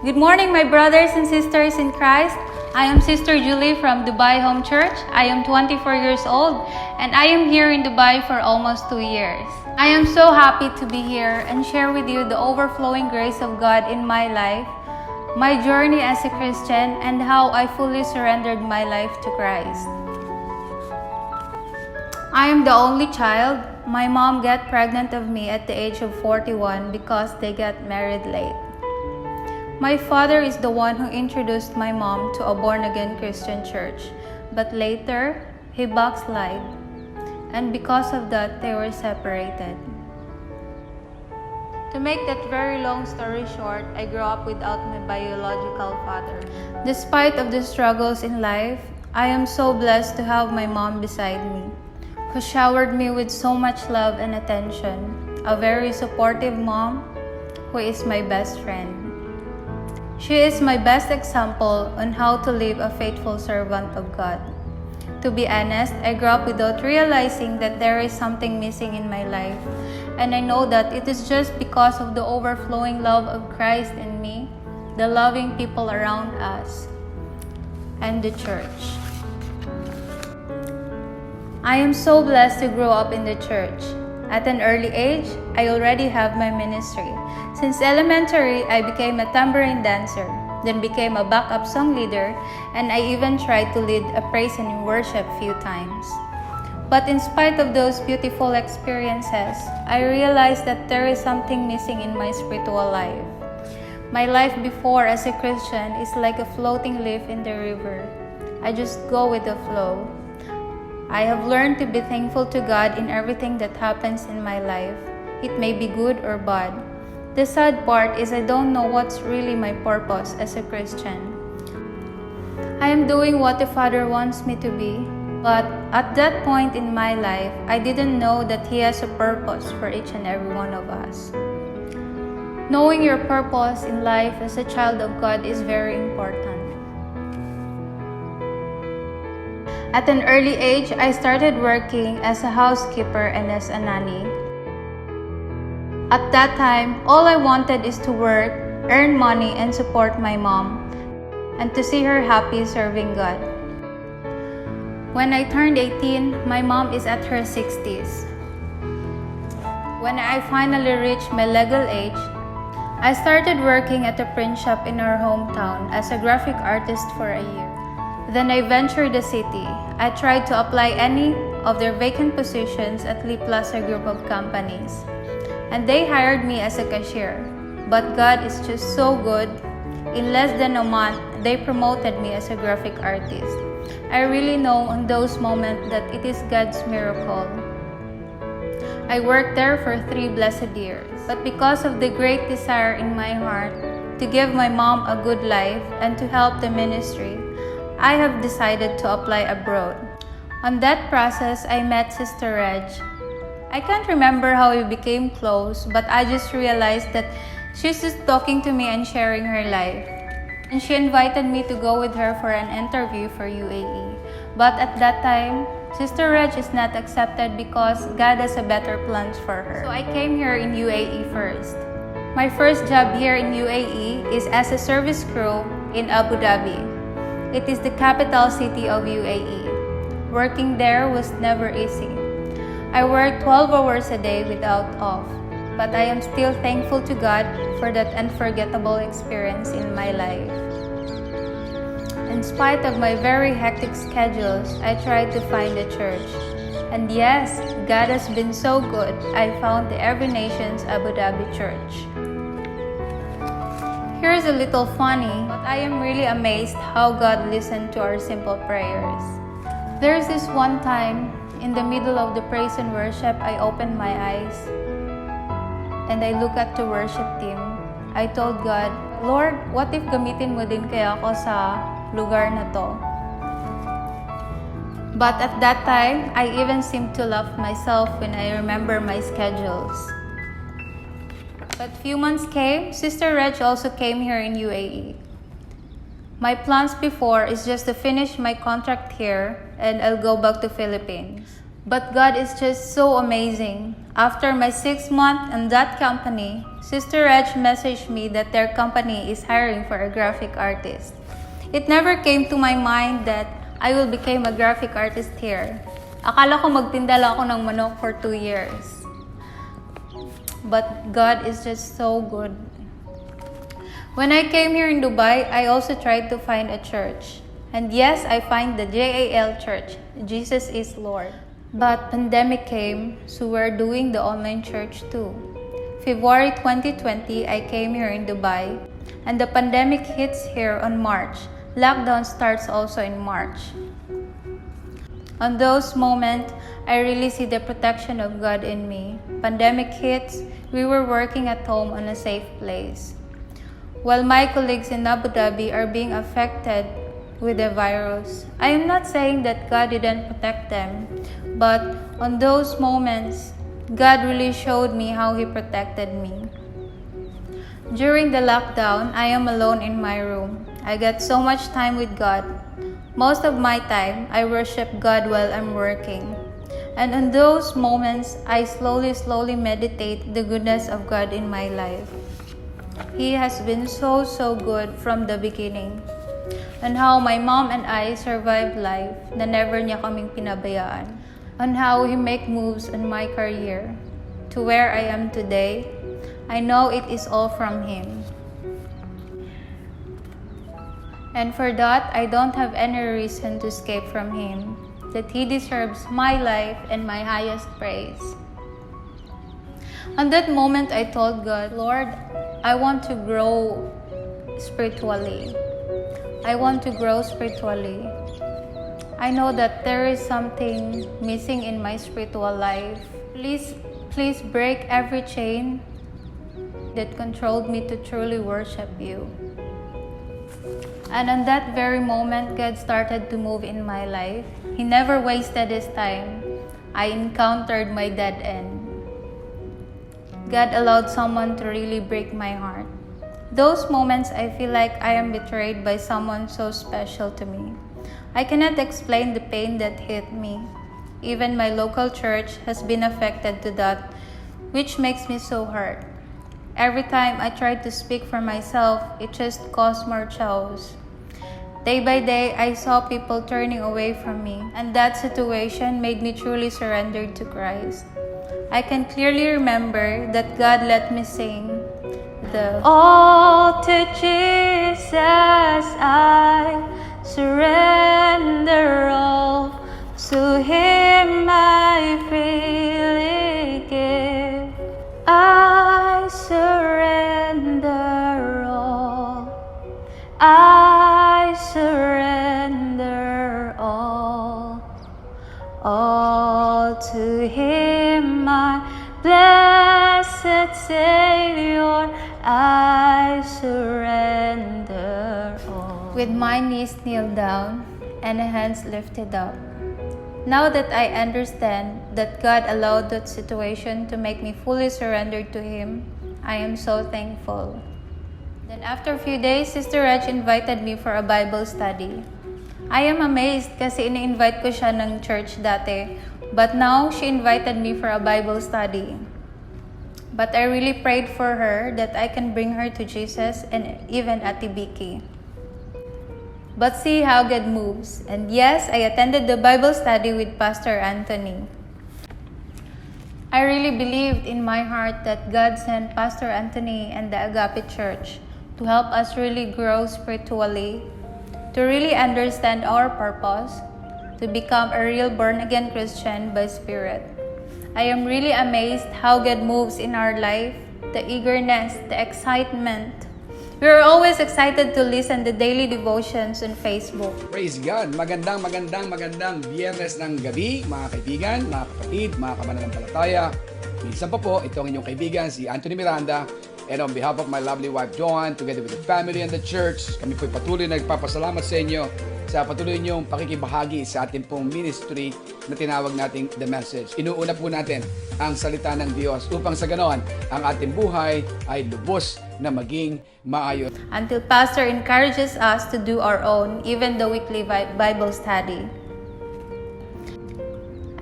Good morning, my brothers and sisters in Christ. I am Sister Julie from Dubai Home Church. I am 24 years old and I am here in Dubai for almost 2 years. I am so happy to be here and share with you the overflowing grace of God in my life, my journey as a Christian, and how I fully surrendered my life to Christ. I am the only child. My mom got pregnant of me at the age of 41 because they got married late. My father is the one who introduced my mom to a born-again Christian church, but later, he backslid, and because of that, they were separated. To make that very long story short, I grew up without my biological father. Despite of the struggles in life, I am so blessed to have my mom beside me, who showered me with so much love and attention, a very supportive mom who is my best friend. She is my best example on how to live a faithful servant of God. To be honest, I grew up without realizing that there is something missing in my life, and I know that it is just because of the overflowing love of Christ in me, the loving people around us, and the church. I am so blessed to grow up in the church. At an early age, I already have my ministry. Since elementary, I became a tambourine dancer, then became a backup song leader, and I even tried to lead a praise and worship few times. But in spite of those beautiful experiences, I realized that there is something missing in my spiritual life. My life before as a Christian is like a floating leaf in the river. I just go with the flow. I have learned to be thankful to God in everything that happens in my life. It may be good or bad. The sad part is I don't know what's really my purpose as a Christian. I am doing what the Father wants me to be, but at that point in my life, I didn't know that He has a purpose for each and every one of us. Knowing your purpose in life as a child of God is very important. At an early age, I started working as a housekeeper and as a nanny. At that time, all I wanted is to work, earn money, and support my mom, and to see her happy serving God. When I turned 18, my mom is at her 60s. When I finally reached my legal age, I started working at a print shop in our hometown as a graphic artist for a year. Then I ventured the city. I tried to apply any of their vacant positions at Lee Plaza group of companies, and they hired me as a cashier. But God is just so good. In less than a month, they promoted me as a graphic artist. I really know in those moments that it is God's miracle. I worked there for 3 blessed years. But because of the great desire in my heart to give my mom a good life and to help the ministry, I have decided to apply abroad. On that process, I met Sister Reg. I can't remember how we became close, but I just realized that she's just talking to me and sharing her life. And she invited me to go with her for an interview for UAE. But at that time, Sister Reg is not accepted because God has a better plans for her. So I came here in UAE first. My first job here in UAE is as a service crew in Abu Dhabi. It is the capital city of UAE. Working there was never easy. I worked 12 hours a day without off, but I am still thankful to God for that unforgettable experience in my life. In spite of my very hectic schedules, I tried to find a church. And yes, God has been so good. I found the Every Nations Abu Dhabi Church. Here's a little funny, but I am really amazed how God listened to our simple prayers. There's this one time, in the middle of the praise and worship, I opened my eyes and I look at the worship team. I told God, Lord, what if gamitin mo din kaya ako sa lugar na to? But at that time, I even seemed to laugh myself when I remember my schedules. But few months came, Sister Reg also came here in UAE. My plans before is just to finish my contract here and I'll go back to Philippines. But God is just so amazing. After my 6 months in that company, Sister Reg messaged me that their company is hiring for a graphic artist. It never came to my mind that I will become a graphic artist here. Akala ko magtinda lang ako ng manok for 2 years. But God is just so good. When I came here in Dubai, I also tried to find a church. And yes, I find the JAL church, Jesus is Lord. But pandemic came, so we're doing the online church too. February 2020, I came here in Dubai, and the pandemic hits here on March. Lockdown starts also in March. On those moments, I really see the protection of God in me. Pandemic hits, we were working at home on a safe place. While my colleagues in Abu Dhabi are being affected with the virus, I am not saying that God didn't protect them, but on those moments, God really showed me how He protected me. During the lockdown, I am alone in my room. I got so much time with God. Most of my time, I worship God while I'm working. And in those moments, I slowly meditate the goodness of God in my life. He has been so good from the beginning. And how my mom and I survived life na never niya kaming pinabayaan. On how He make moves in my career to where I am today. I know it is all from Him. And for that, I don't have any reason to escape from Him. That He deserves my life and my highest praise. On that moment, I told God, Lord, I want to grow spiritually. I want to grow spiritually. I know that there is something missing in my spiritual life. Please break every chain that controlled me to truly worship You. And on that very moment, God started to move in my life. He never wasted His time. I encountered my dead end. God allowed someone to really break my heart. Those moments, I feel like I am betrayed by someone so special to me. I cannot explain the pain that hit me. Even my local church has been affected to that, which makes me so hurt. Every time I tried to speak for myself, it just caused more chaos. Day by day, I saw people turning away from me, and that situation made me truly surrender to Christ. I can clearly remember that God let me sing the All to Jesus I surrender all, to Him I freely give. I surrender all, I surrender all to Him, my blessed Savior, I surrender all. With my knees kneeled down and hands lifted up. Now that I understand that God allowed that situation to make me fully surrendered to Him, I am so thankful. Then after a few days, Sister Reg invited me for a Bible study. I am amazed kasi ini-invite ko siya ng church dati. But now, she invited me for a Bible study. But I really prayed for her that I can bring her to Jesus and even Ate Vicky. But see how God moves. And yes, I attended the Bible study with Pastor Anthony. I really believed in my heart that God sent Pastor Anthony and the Agape Church to help us really grow spiritually, to really understand our purpose, to become a real born-again Christian by Spirit. I am really amazed how God moves in our life, the eagerness, the excitement. We are always excited to listen to daily devotions on Facebook. Praise God! Magandang Biyernes ng gabi, mga kaibigan, mga kapatid, mga kamananampalataya. Minsan pa po, ito ang inyong kaibigan, si Anthony Miranda. And on behalf of my lovely wife, Joan, together with the family and the church, kami po'y patuloy na nagpapasalamat sa inyo sa patuloy niyong pakikibahagi sa ating pong ministry na tinawag nating The Message. Inuuna po natin ang salita ng Diyos upang sa ganon, ang ating buhay ay lubos na maging maayos. Until Pastor encourages us to do our own, even the weekly Bible study.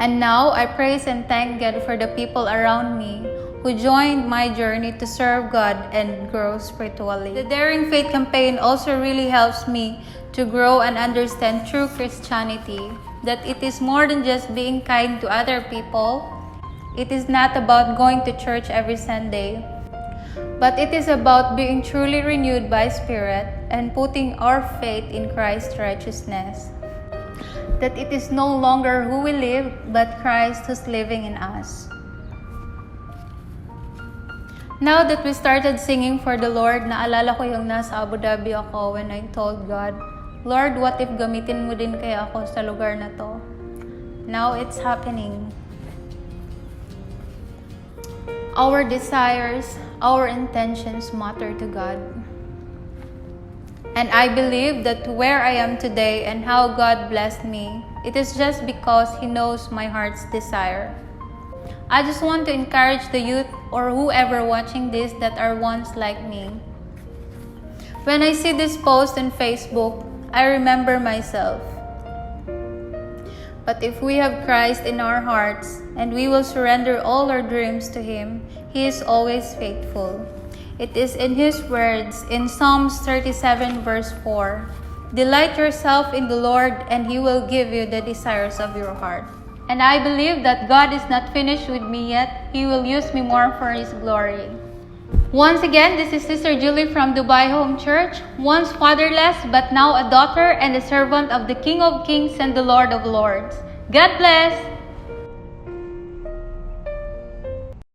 And now, I praise and thank God for the people around me who who joined my journey to serve God and grow spiritually. The Daring Faith campaign also really helps me to grow and understand true Christianity, that it is more than just being kind to other people. It is not about going to church every Sunday, but it is about being truly renewed by Spirit and putting our faith in Christ's righteousness. That it is no longer who we live, but Christ who's living in us. Now that we started singing for the Lord, naalala ko yung nasa Abu Dhabi ako when I told God, Lord, what if gamitin mo din kaya ako sa lugar na to? Now it's happening. Our desires, our intentions matter to God. And I believe that where I am today and how God blessed me, it is just because He knows my heart's desire. I just want to encourage the youth or whoever watching this that are once like me. When I see this post on Facebook, I remember myself. But if we have Christ in our hearts and we will surrender all our dreams to Him, He is always faithful. It is in His words in Psalms 37 verse 4, "Delight yourself in the Lord, and He will give you the desires of your heart." And I believe that God is not finished with me yet. He will use me more for His glory. Once again, this is Sister Julie from Dubai Home Church, once fatherless but now a daughter and a servant of the King of Kings and the Lord of Lords. God bless!